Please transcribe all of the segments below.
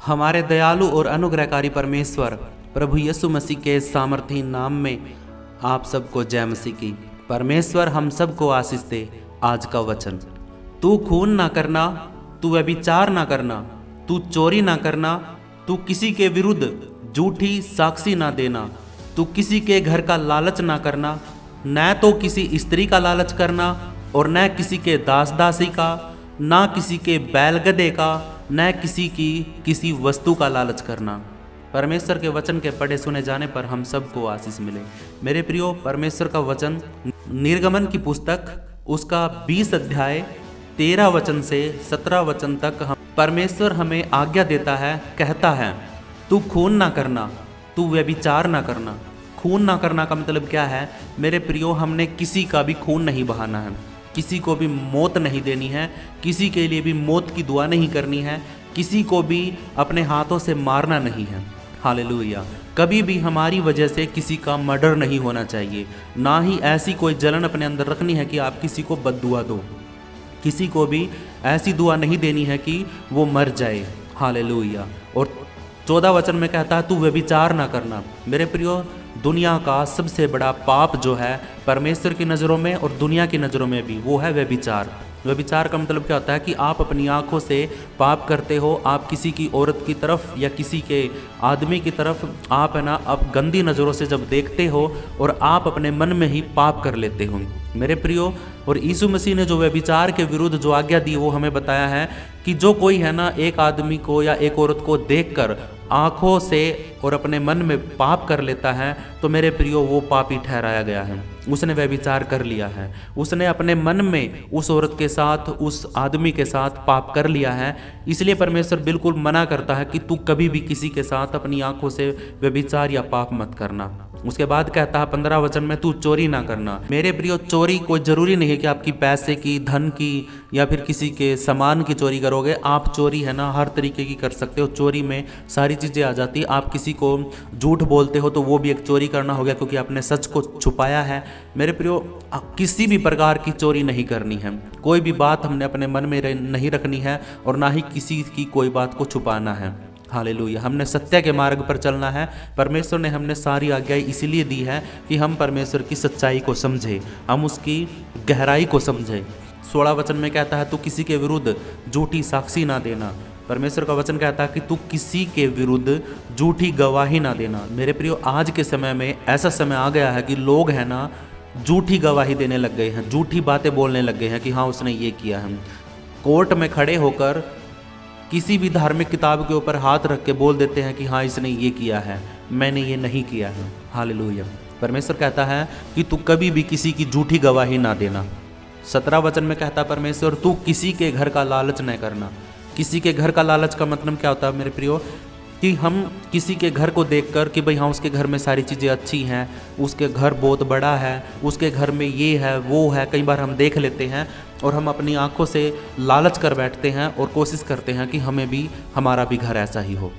हमारे दयालु और अनुग्रहकारी परमेश्वर प्रभु यीशु मसीह के सामर्थी नाम में आप सबको जय मसीह की। परमेश्वर हम सबको आशीष दे। आज का वचन, तू खून ना करना, तू व्यभिचार ना करना, तू चोरी ना करना, तू किसी के विरुद्ध झूठी साक्षी ना देना, तू किसी के घर का लालच ना करना, न तो किसी स्त्री का लालच करना और न किसी के दास दासी का, ना किसी के बैल गधे का, न किसी की किसी वस्तु का लालच करना। परमेश्वर के वचन के पढ़े सुने जाने पर हम सबको आशीष मिले। मेरे प्रियो, परमेश्वर का वचन निर्गमन की पुस्तक उसका 20 अध्याय 13 वचन से 17 वचन तक परमेश्वर हमें आज्ञा देता है, कहता है तू खून ना करना, तू व्यभिचार ना करना। खून ना करना का मतलब क्या है मेरे प्रियो? हमने किसी का भी खून नहीं बहाना है, किसी को भी मौत नहीं देनी है, किसी के लिए भी मौत की दुआ नहीं करनी है, किसी को भी अपने हाथों से मारना नहीं है। हालेलुया। कभी भी हमारी वजह से किसी का मर्डर नहीं होना चाहिए, ना ही ऐसी कोई जलन अपने अंदर रखनी है कि आप किसी को बद्दुआ दो। किसी को भी ऐसी दुआ नहीं देनी है कि वो मर जाए। हालेलुया। और 14 वचन में कहता है तू व्यभिचार ना करना। मेरे प्रियो, दुनिया का सबसे बड़ा पाप जो है परमेश्वर की नज़रों में और दुनिया की नज़रों में भी, वो है व्यभिचार। व्यभिचार का मतलब क्या होता है कि आप अपनी आंखों से पाप करते हो। आप किसी की औरत की तरफ या किसी के आदमी की तरफ आप है ना आप गंदी नज़रों से जब देखते हो और आप अपने मन में ही पाप कर लेते हो मेरे प्रियो। और यीशु मसीह ने जो व्यभिचार के विरुद्ध जो आज्ञा दी वो हमें बताया है कि जो कोई है ना एक आदमी को या एक औरत को देखकर आँखों से और अपने मन में पाप कर लेता है तो मेरे प्रियो वो पापी ठहराया गया है। उसने व्यभिचार कर लिया है, उसने अपने मन में उस औरत के साथ उस आदमी के साथ पाप कर लिया है। इसलिए परमेश्वर बिल्कुल मना करता है कि तू कभी भी किसी के साथ अपनी आंखों से व्यभिचार या पाप मत करना। उसके बाद कहता है 15 वचन में तू चोरी ना करना। मेरे प्रियो, चोरी कोई ज़रूरी नहीं है कि आपकी पैसे की, धन की या फिर किसी के सामान की चोरी करोगे। आप चोरी है ना हर तरीके की कर सकते हो। चोरी में सारी चीज़ें आ जाती। आप किसी को झूठ बोलते हो तो वो भी एक चोरी करना हो गया, क्योंकि आपने सच को छुपाया है। मेरे प्रियो, किसी भी प्रकार की चोरी नहीं करनी है। कोई भी बात हमने अपने मन में नहीं रखनी है और ना ही किसी की कोई बात को छुपाना है। हालेलुया। हमने सत्य के मार्ग पर चलना है। परमेश्वर ने हमने सारी आज्ञाएं इसीलिए दी है कि हम परमेश्वर की सच्चाई को समझें, हम उसकी गहराई को समझें। 16 वचन में कहता है तू किसी के विरुद्ध झूठी साक्षी ना देना। परमेश्वर का वचन कहता है कि तू किसी के विरुद्ध झूठी गवाही ना देना। मेरे प्रियो, आज के समय में ऐसा समय आ गया है कि लोग हैं ना झूठी गवाही देने लग गए हैं, झूठी बातें बोलने लग गए हैं कि हाँ उसने ये किया है। कोर्ट में खड़े होकर किसी भी धार्मिक किताब के ऊपर हाथ रख के बोल देते हैं कि हाँ इसने ये किया है, मैंने ये नहीं किया है। हालेलुया। परमेश्वर कहता है कि तू कभी भी किसी की झूठी गवाही ना देना। 17 वचन में कहता परमेश्वर तू किसी के घर का लालच न करना। किसी के घर का लालच का मतलब क्या होता है मेरे प्रियो? कि हम किसी के घर को देखकर कि भाई हाँ उसके घर में सारी चीज़ें अच्छी हैं, उसके घर बहुत बड़ा है, उसके घर में ये है वो है, कई बार हम देख लेते हैं और हम अपनी आंखों से लालच कर बैठते हैं और कोशिश करते हैं कि हमें भी हमारा भी घर ऐसा ही हो।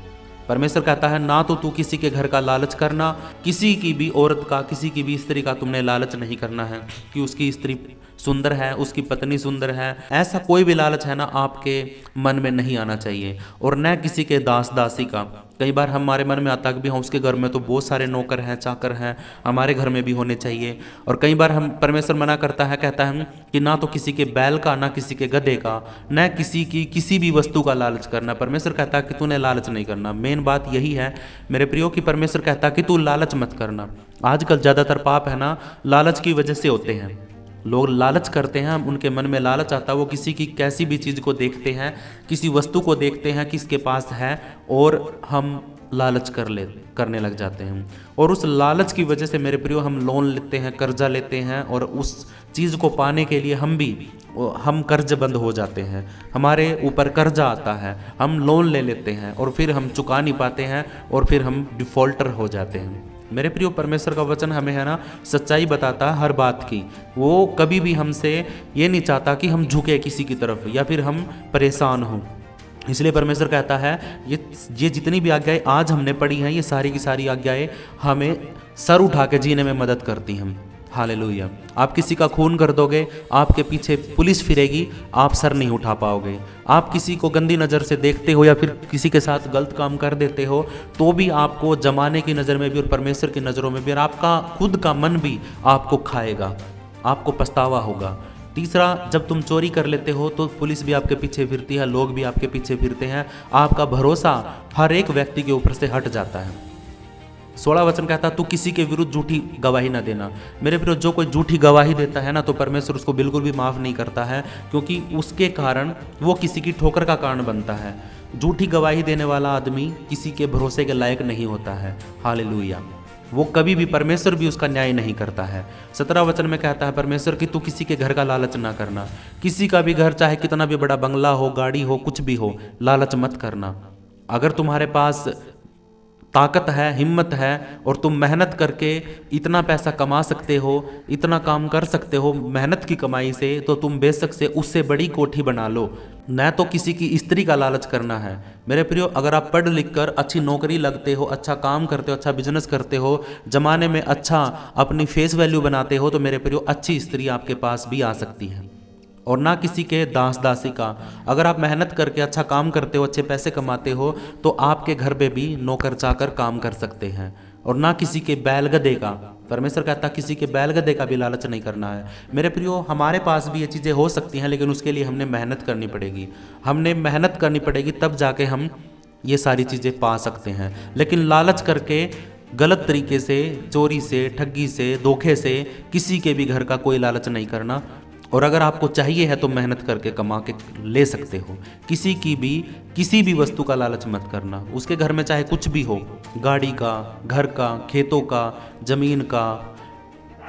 परमेश्वर कहता है ना तो तू किसी के घर का लालच करना, किसी की भी औरत का, किसी की भी स्त्री का तुमने लालच नहीं करना है कि उसकी स्त्री सुंदर है, उसकी पत्नी सुंदर है। ऐसा कोई भी लालच है ना आपके मन में नहीं आना चाहिए। और न किसी के दास दासी का। कई बार हमारे मन में आता है कि हाँ उसके घर में तो बहुत सारे नौकर हैं, चाकर हैं, हमारे घर में भी होने चाहिए। और कई बार हम परमेश्वर मना करता है, कहता है कि ना तो किसी के बैल का, ना किसी के गधे का, न किसी की किसी भी वस्तु का लालच करना। परमेश्वर कहता है कि तूने लालच नहीं करना। मेन बात यही है मेरे प्रियो कि परमेश्वर कहता है कि तू लालच मत करना। आजकल ज़्यादातर पाप है ना लालच की वजह से होते हैं। लोग लालच करते हैं, उनके मन में लालच आता है, वो किसी की कैसी भी चीज़ को देखते हैं, किसी वस्तु को देखते हैं कि इसके पास है और हम लालच करने लग जाते हैं। और उस लालच की वजह से मेरे प्रियो हम लोन लेते हैं, कर्जा लेते हैं और उस चीज़ को पाने के लिए हम कर्ज बंद हो जाते हैं। हमारे ऊपर कर्जा आता है, हम लोन ले लेते हैं और फिर हम चुका नहीं पाते हैं और फिर हम डिफ़ॉल्टर हो जाते हैं। मेरे प्रियो, परमेश्वर का वचन हमें है ना सच्चाई बताता है हर बात की। वो कभी भी हमसे ये नहीं चाहता कि हम झुके किसी की तरफ या फिर हम परेशान हों। इसलिए परमेश्वर कहता है ये जितनी भी आज्ञाएं आज हमने पढ़ी हैं, ये सारी की सारी आज्ञाएं हमें सर उठा के जीने में मदद करती हैं। हालेलुया। आप किसी का खून कर दोगे, आपके पीछे पुलिस फिरेगी, आप सर नहीं उठा पाओगे। आप किसी को गंदी नज़र से देखते हो या फिर किसी के साथ गलत काम कर देते हो तो भी आपको जमाने की नज़र में भी और परमेश्वर की नज़रों में भी और आपका खुद का मन भी आपको खाएगा, आपको पछतावा होगा। तीसरा, जब तुम चोरी कर लेते हो तो पुलिस भी आपके पीछे फिरती है, लोग भी आपके पीछे फिरते हैं, आपका भरोसा हर एक व्यक्ति के ऊपर से हट जाता है। 16 वचन कहता है, तू किसी के विरुद्ध झूठी गवाही ना देना। मेरे प्रिय, जो कोई झूठी गवाही देता है ना तो परमेश्वर उसको बिल्कुल भी माफ़ नहीं करता है, क्योंकि उसके कारण वो किसी की ठोकर का कारण बनता है। झूठी गवाही देने वाला आदमी किसी के भरोसे के लायक नहीं होता है। हालेलुया। वो कभी भी, परमेश्वर भी उसका न्याय नहीं करता है। 17 वचन में कहता है परमेश्वर कि तू किसी के घर का लालच ना करना। किसी का भी घर, चाहे कितना भी बड़ा बंगला हो, गाड़ी हो, कुछ भी हो, लालच मत करना। अगर तुम्हारे पास ताकत है, हिम्मत है और तुम मेहनत करके इतना पैसा कमा सकते हो, इतना काम कर सकते हो मेहनत की कमाई से, तो तुम बेशक से उससे बड़ी कोठी बना लो। न तो किसी की स्त्री का लालच करना है। मेरे प्रियो, अगर आप पढ़ लिख कर अच्छी नौकरी लगते हो, अच्छा काम करते हो, अच्छा बिजनेस करते हो, जमाने में अच्छा अपनी फेस वैल्यू बनाते हो, तो मेरे प्रियो अच्छी स्त्री आपके पास भी आ सकती है और ना किसी के दास दासी का। अगर आप मेहनत करके अच्छा काम करते हो, अच्छे पैसे कमाते हो, तो आपके घर पे भी नौकर चाकर काम कर सकते हैं और ना किसी के बैल गधे का। परमेश्वर कहता है किसी के बैल गधे का भी लालच नहीं करना है। मेरे प्रियो, हमारे पास भी ये चीज़ें हो सकती हैं, लेकिन उसके लिए हमने मेहनत करनी पड़ेगी। हमने मेहनत करनी पड़ेगी, तब जाके हम ये सारी चीज़ें पा सकते हैं। लेकिन लालच करके, गलत तरीके से, चोरी से, ठगी से, धोखे से किसी के भी घर का कोई लालच नहीं करना। और अगर आपको चाहिए है तो मेहनत करके कमा के ले सकते हो। किसी भी वस्तु का लालच मत करना। उसके घर में चाहे कुछ भी हो, गाड़ी का, घर का, खेतों का, ज़मीन का,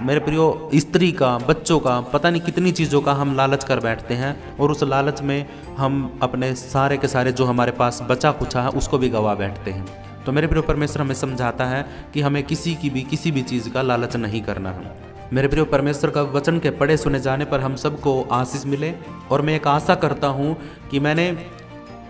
मेरे प्रियो स्त्री का, बच्चों का, पता नहीं कितनी चीज़ों का हम लालच कर बैठते हैं और उस लालच में हम अपने सारे के सारे जो हमारे पास बचा कुचा है उसको भी गवा बैठते हैं। तो मेरे प्रियो, परमेश्वर हमें समझाता है कि हमें किसी भी चीज़ का लालच नहीं करना है। मेरे प्रियो, परमेश्वर का वचन के पढ़े सुने जाने पर हम सबको आशीष मिले। और मैं एक आशा करता हूँ कि मैंने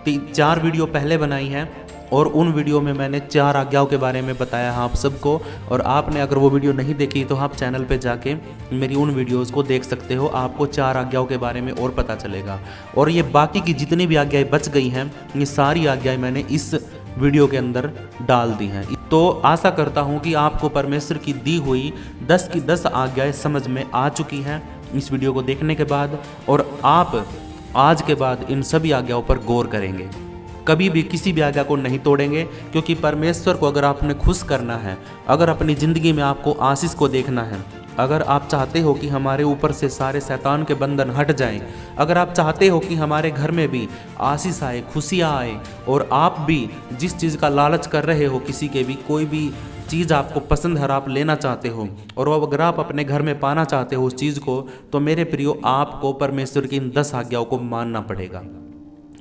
4 वीडियो पहले बनाई हैं और उन वीडियो में मैंने 4 आज्ञाओं के बारे में बताया है आप सबको। और आपने अगर वो वीडियो नहीं देखी तो आप चैनल पे जाके मेरी उन वीडियोस को देख सकते हो। आपको 4 आज्ञाओं के बारे में और पता चलेगा। और ये बाकी की जितनी भी आज्ञाएं बच गई हैं, ये सारी आज्ञाएं मैंने इस वीडियो के अंदर डाल दी हैं। तो आशा करता हूं कि आपको परमेश्वर की दी हुई 10 की 10 आज्ञाएं समझ में आ चुकी हैं इस वीडियो को देखने के बाद, और आप आज के बाद इन सभी आज्ञाओं पर गौर करेंगे। कभी भी किसी भी आज्ञा को नहीं तोड़ेंगे, क्योंकि परमेश्वर को अगर आपने खुश करना है, अगर अपनी ज़िंदगी में आपको आशीष को देखना है, अगर आप चाहते हो कि हमारे ऊपर से सारे शैतान के बंधन हट जाएं, अगर आप चाहते हो कि हमारे घर में भी आशीष आए, खुशियाँ आए, और आप भी जिस चीज़ का लालच कर रहे हो, किसी के भी कोई भी चीज़ आपको पसंद है, आप लेना चाहते हो, और अगर आप अपने घर में पाना चाहते हो उस चीज़ को, तो मेरे प्रियो, आपको परमेश्वर की इन 10 आज्ञाओं को मानना पड़ेगा।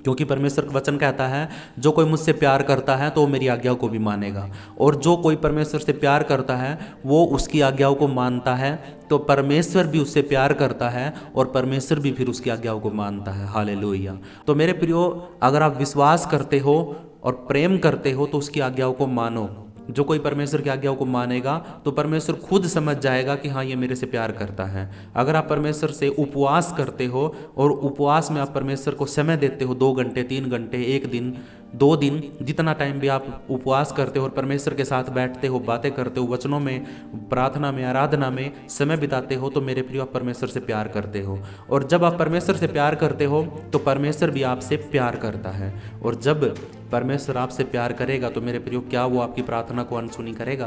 क्योंकि परमेश्वर का वचन कहता है, जो कोई मुझसे प्यार करता है तो वो मेरी आज्ञाओं को भी मानेगा, और जो कोई परमेश्वर से प्यार करता है वो उसकी आज्ञाओं को मानता है, तो परमेश्वर भी उससे प्यार करता है और परमेश्वर भी फिर उसकी आज्ञाओं को मानता है। हालेलुया। तो मेरे प्रियो, अगर आप विश्वास करते हो और प्रेम करते हो तो उसकी आज्ञाओं को मानो। जो कोई परमेश्वर की आज्ञाओं को मानेगा तो परमेश्वर खुद समझ जाएगा कि हाँ, ये मेरे से प्यार करता है। अगर आप परमेश्वर से उपवास करते हो और उपवास में आप परमेश्वर को समय देते हो, 2 घंटे, 3 घंटे, 1 दिन, 2 दिन, जितना टाइम भी आप उपवास करते हो और परमेश्वर के साथ बैठते हो, बातें करते हो, वचनों में, प्रार्थना में, आराधना में समय बिताते हो, तो मेरे प्रिय, आप परमेश्वर से प्यार करते हो। और जब आप परमेश्वर से प्यार करते हो तो परमेश्वर भी आपसे प्यार करता है। और जब परमेश्वर आपसे प्यार करेगा तो मेरे प्रियो, क्या वो आपकी प्रार्थना को अनसुनी करेगा?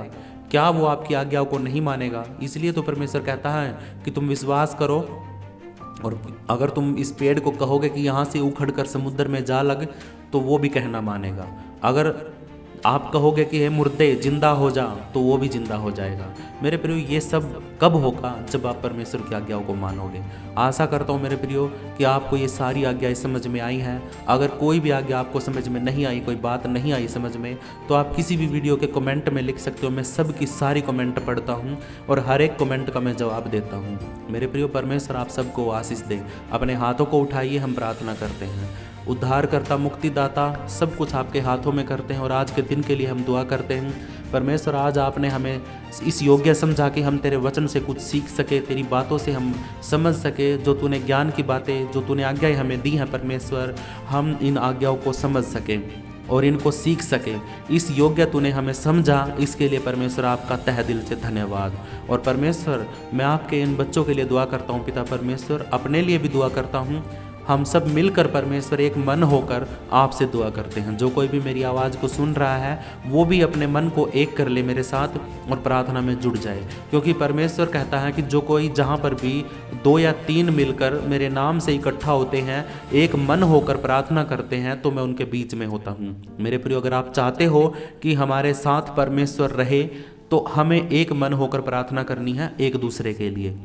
क्या वो आपकी आज्ञाओं को नहीं मानेगा? इसलिए तो परमेश्वर कहता है कि तुम विश्वास करो, और अगर तुम इस पेड़ को कहोगे कि यहाँ से उखड़ कर समुद्र में जा लग, तो वो भी कहना मानेगा। अगर आप कहोगे कि हे मुर्दे जिंदा हो जा, तो वो भी जिंदा हो जाएगा। मेरे प्रियो, ये सब कब होगा? जब आप परमेश्वर की आज्ञाओं को मानोगे। आशा करता हूँ मेरे प्रियो कि आपको ये सारी आज्ञाएं समझ में आई हैं। अगर कोई भी आज्ञा आपको समझ में नहीं आई, कोई बात नहीं आई समझ में, तो आप किसी भी वीडियो के कमेंट में लिख सकते हो। मैं सबकी सारी कमेंट पढ़ता हूँ और हर एक कमेंट का मैं जवाब देता हूँ। मेरे प्रियो, परमेश्वर आप सबको आशीष दे। अपने हाथों को उठाइए, हम प्रार्थना करते हैं। उद्धारकर्ता, मुक्तिदाता, सब कुछ आपके हाथों में करते हैं और आज के दिन के लिए हम दुआ करते हैं। परमेश्वर, आज आपने हमें इस योग्य समझा कि हम तेरे वचन से कुछ सीख सके, तेरी बातों से हम समझ सके, जो तूने ज्ञान की बातें, जो तूने आज्ञाएं हमें दी हैं परमेश्वर, हम इन आज्ञाओं को समझ सके और इनको सीख सके। इस योग्य तूने हमें समझा, इसके लिए परमेश्वर आपका तहे दिल से धन्यवाद। और परमेश्वर, मैं आपके इन बच्चों के लिए दुआ करता हूँ पिता परमेश्वर, अपने लिए भी दुआ करता हूँ। हम सब मिलकर परमेश्वर एक मन होकर आपसे दुआ करते हैं। जो कोई भी मेरी आवाज़ को सुन रहा है वो भी अपने मन को एक कर ले मेरे साथ और प्रार्थना में जुड़ जाए, क्योंकि परमेश्वर कहता है कि जो कोई जहाँ पर भी 2 या 3 मिलकर मेरे नाम से इकट्ठा होते हैं, एक मन होकर प्रार्थना करते हैं, तो मैं उनके बीच में होता हूँ। मेरे प्रियो, अगर आप चाहते हो कि हमारे साथ परमेश्वर रहे तो हमें एक मन होकर प्रार्थना करनी है एक दूसरे के लिए।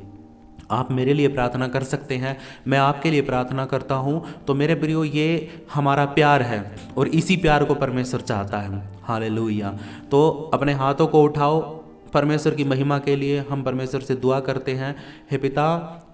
आप मेरे लिए प्रार्थना कर सकते हैं, मैं आपके लिए प्रार्थना करता हूँ। तो मेरे प्रियो, ये हमारा प्यार है और इसी प्यार को परमेश्वर चाहता है। हालेलुया। तो अपने हाथों को उठाओ, परमेश्वर की महिमा के लिए हम परमेश्वर से दुआ करते हैं। हे पिता,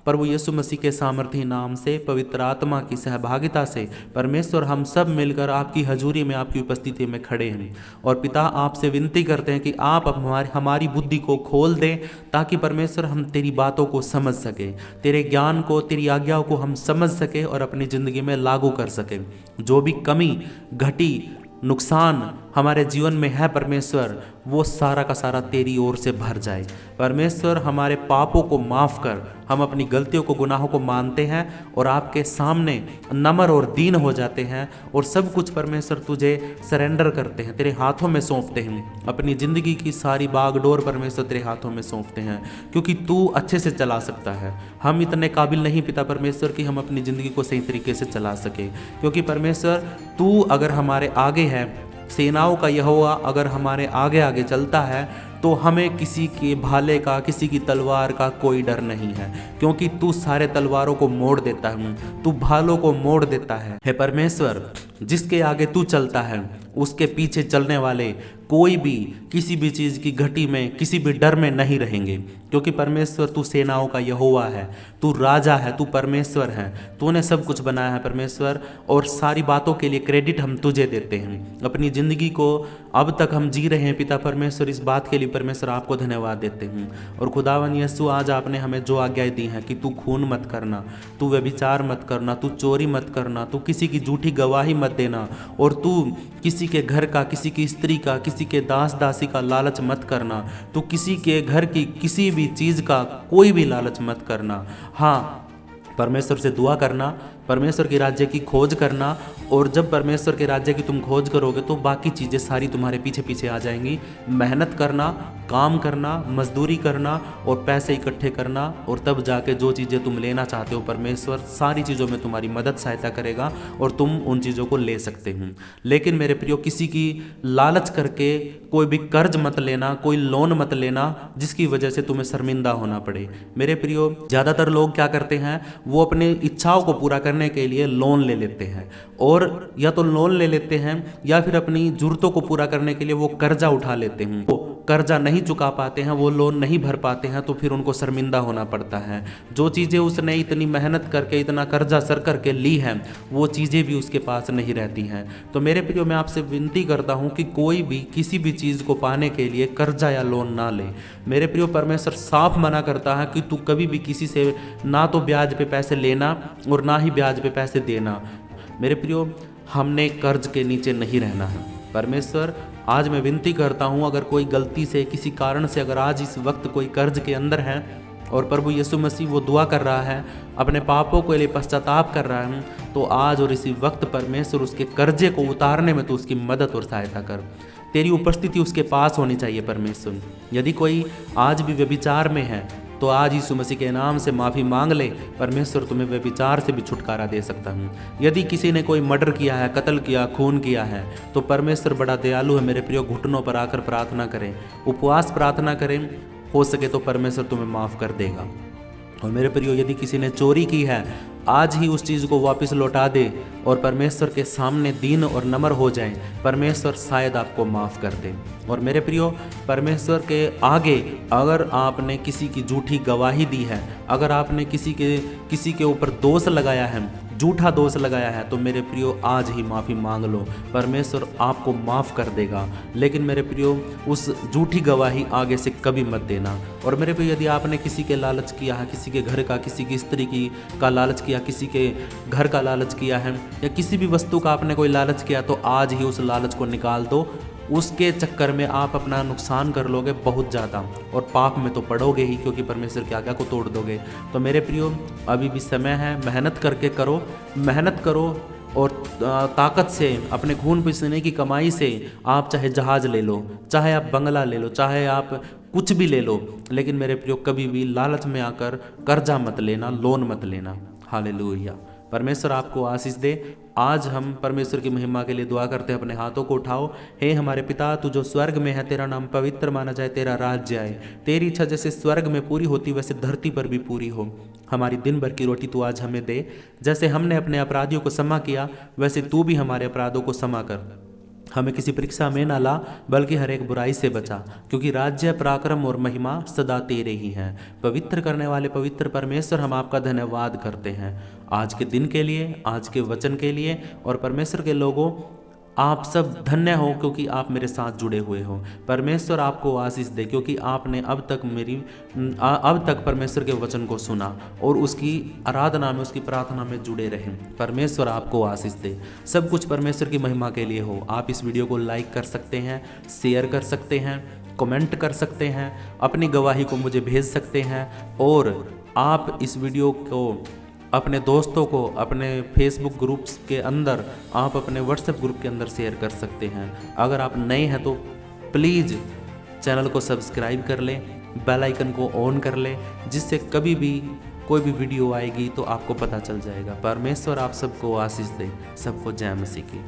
प्रभु यीशु मसीह के सामर्थी नाम से, पवित्र आत्मा की सहभागिता से परमेश्वर, हम सब मिलकर आपकी हजूरी में, आपकी उपस्थिति में खड़े हैं और पिता आपसे विनती करते हैं कि आप हमारी बुद्धि को खोल दें, ताकि परमेश्वर हम तेरी बातों को समझ सके, तेरे ज्ञान को, तेरी आज्ञाओं को हम समझ सके और अपनी ज़िंदगी में लागू कर सके। जो भी कमी, घटी, नुकसान हमारे जीवन में है परमेश्वर, वो सारा का सारा तेरी ओर से भर जाए। परमेश्वर, हमारे पापों को माफ़ कर, हम अपनी गलतियों को, गुनाहों को मानते हैं और आपके सामने नम्र और दीन हो जाते हैं और सब कुछ परमेश्वर तुझे सरेंडर करते हैं, तेरे हाथों में सौंपते हैं। अपनी ज़िंदगी की सारी बागडोर परमेश्वर तेरे हाथों में सौंपते हैं, क्योंकि तू अच्छे से चला सकता है। हम इतने काबिल नहीं पिता परमेश्वर कि हम अपनी ज़िंदगी को सही तरीके से चला सके, क्योंकि परमेश्वर तू अगर हमारे आगे है, सेनाओं का यहोवा अगर हमारे आगे आगे चलता है, तो हमें किसी के भाले का, किसी की तलवार का कोई डर नहीं है, क्योंकि तू सारे तलवारों को मोड़ देता है, तू भालों को मोड़ देता है। हे परमेश्वर, जिसके आगे तू चलता है उसके पीछे चलने वाले कोई भी किसी भी चीज़ की घटी में, किसी भी डर में नहीं रहेंगे, क्योंकि परमेश्वर तू सेनाओं का यहोवा है, तू राजा है, तू परमेश्वर है, तूने सब कुछ बनाया है परमेश्वर, और सारी बातों के लिए क्रेडिट हम तुझे देते हैं। अपनी ज़िंदगी को अब तक हम जी रहे हैं पिता परमेश्वर, इस बात के लिए परमेश्वर आपको धन्यवाद देते हैं। और खुदावन यीशु, आज आपने हमें जो आज्ञाएं दी हैं कि तू खून मत करना, तू व्यभिचार मत करना, तू चोरी मत करना, तू किसी की झूठी गवाही मत देना, और तू किसी के घर का, किसी की स्त्री का, किसी के दास दासी का लालच मत करना, तू किसी के घर की किसी भी चीज़ का कोई भी लालच मत करना। हाँ, परमेश्वर से दुआ करना, परमेश्वर के राज्य की खोज करना, और जब परमेश्वर के राज्य की तुम खोज करोगे तो बाकी चीज़ें सारी तुम्हारे पीछे पीछे आ जाएंगी। मेहनत करना, काम करना, मजदूरी करना और पैसे इकट्ठे करना, और तब जाके जो चीज़ें तुम लेना चाहते हो परमेश्वर सारी चीज़ों में तुम्हारी मदद सहायता करेगा और तुम उन चीज़ों को ले सकते हो। लेकिन मेरे प्रियो, किसी की लालच करके कोई भी कर्ज मत लेना, कोई लोन मत लेना जिसकी वजह से तुम्हें शर्मिंदा होना पड़े। मेरे प्रियो, ज़्यादातर लोग क्या करते हैं, वो अपनी इच्छाओं को पूरा करने के लिए लोन ले लेते हैं, और या तो लोन ले लेते हैं या फिर अपनी ज़रूरतों को पूरा करने के लिए वो कर्जा उठा लेते हैं। वो कर्जा नहीं चुका पाते हैं, वो लोन नहीं भर पाते हैं, तो फिर उनको शर्मिंदा होना पड़ता है। जो चीज़ें उसने इतनी मेहनत करके, इतना कर्जा सर करके ली हैं, वो चीज़ें भी उसके पास नहीं रहती हैं। तो मेरे प्रियो, मैं आपसे विनती करता हूँ कि कोई भी किसी भी चीज़ को पाने के लिए कर्जा या लोन ना ले। मेरे प्रियो, परमेश्वर साफ मना करता है कि तू कभी भी किसी से ना तो ब्याज पे पैसे लेना और ना ही ब्याज पे पैसे देना। मेरे प्रियो, हमने कर्ज के नीचे नहीं रहना है। परमेश्वर, आज मैं विनती करता हूँ, अगर कोई गलती से, किसी कारण से, अगर आज इस वक्त कोई कर्ज के अंदर है और प्रभु यीशु मसीह वो दुआ कर रहा है, अपने पापों के लिए पश्चाताप कर रहा है, तो आज और इसी वक्त परमेश्वर उसके कर्जे को उतारने में तो उसकी मदद और सहायता कर। तेरी उपस्थिति उसके पास होनी चाहिए परमेश्वर। यदि कोई आज भी व्यभिचार में है तो आज यीशु मसीह के नाम से माफ़ी मांग ले, परमेश्वर तुम्हें व्यभिचार से भी छुटकारा दे सकता हूँ। यदि किसी ने कोई मर्डर किया है, कत्ल किया, खून किया है, तो परमेश्वर बड़ा दयालु है। मेरे प्रियो, घुटनों पर आकर प्रार्थना करें, उपवास प्रार्थना करें, हो सके तो परमेश्वर तुम्हें माफ़ कर देगा। और मेरे प्रियो, यदि किसी ने चोरी की है, आज ही उस चीज़ को वापस लौटा दे और परमेश्वर के सामने दीन और नम्र हो जाएं, परमेश्वर शायद आपको माफ़ कर दे। और मेरे प्रियो, परमेश्वर के आगे अगर आपने किसी की झूठी गवाही दी है, अगर आपने किसी के ऊपर दोष लगाया है, झूठा दोष लगाया है तो मेरे प्रियो आज ही माफ़ी मांग लो, परमेश्वर आपको माफ़ कर देगा। लेकिन मेरे प्रियो उस झूठी गवाही आगे से कभी मत देना। और मेरे प्रियो यदि आपने किसी के लालच किया है, किसी के घर का, किसी की स्त्री की का लालच किया, किसी के घर का लालच किया है, या किसी भी वस्तु का आपने कोई लालच किया, तो आज ही उस लालच को निकाल दो। उसके चक्कर में आप अपना नुकसान कर लोगे बहुत ज़्यादा, और पाप में तो पड़ोगे ही, क्योंकि परमेश्वर की आज्ञा को तोड़ दोगे। तो मेरे प्रियो अभी भी समय है, मेहनत करके करो, मेहनत करो, और ताकत से, अपने खून पसीने की कमाई से आप चाहे जहाज़ ले लो, चाहे आप बंगला ले लो, चाहे आप कुछ भी ले लो, लेकिन मेरे प्रियो कभी भी लालच में आकर कर्जा मत लेना, लोन मत लेना। हालेलुया। परमेश्वर आपको आशीष दे। आज हम परमेश्वर की महिमा के लिए दुआ करते हैं। अपने हाथों को उठाओ। हे हमारे पिता, तू जो स्वर्ग में है, तेरा नाम पवित्र माना जाए, तेरा राज्य आए, तेरी इच्छा जैसे स्वर्ग में पूरी होती वैसे धरती पर भी पूरी हो। हमारी दिन भर की रोटी तू आज हमें दे। जैसे हमने अपने अपराधियों को क्षमा किया, वैसे तू भी हमारे अपराधों को क्षमा कर। हमें किसी परीक्षा में ना ला, बल्कि हर एक बुराई से बचा, क्योंकि राज्य, पराक्रम और महिमा सदा तेरे ही हैं। पवित्र करने वाले पवित्र परमेश्वर, हम आपका धन्यवाद करते हैं आज के दिन के लिए, आज के वचन के लिए। और परमेश्वर के लोगों, आप सब धन्य हो, क्योंकि आप मेरे साथ जुड़े हुए हो। परमेश्वर आपको आशीष दे, क्योंकि आपने अब तक परमेश्वर के वचन को सुना और उसकी आराधना में, उसकी प्रार्थना में जुड़े रहे। परमेश्वर आपको आशीष दे। सब कुछ परमेश्वर की महिमा के लिए हो। आप इस वीडियो को लाइक कर सकते हैं, शेयर कर सकते हैं, कमेंट कर सकते हैं, अपनी गवाही को मुझे भेज सकते हैं, और आप इस वीडियो को अपने दोस्तों को, अपने फेसबुक ग्रुप्स के अंदर, आप अपने व्हाट्सएप ग्रुप के अंदर शेयर कर सकते हैं। अगर आप नए हैं तो प्लीज़ चैनल को सब्सक्राइब कर लें, बेल आइकन को ऑन कर लें, जिससे कभी भी कोई भी वीडियो आएगी तो आपको पता चल जाएगा। परमेश्वर आप सबको आशीष दे। सबको जय मसीह की।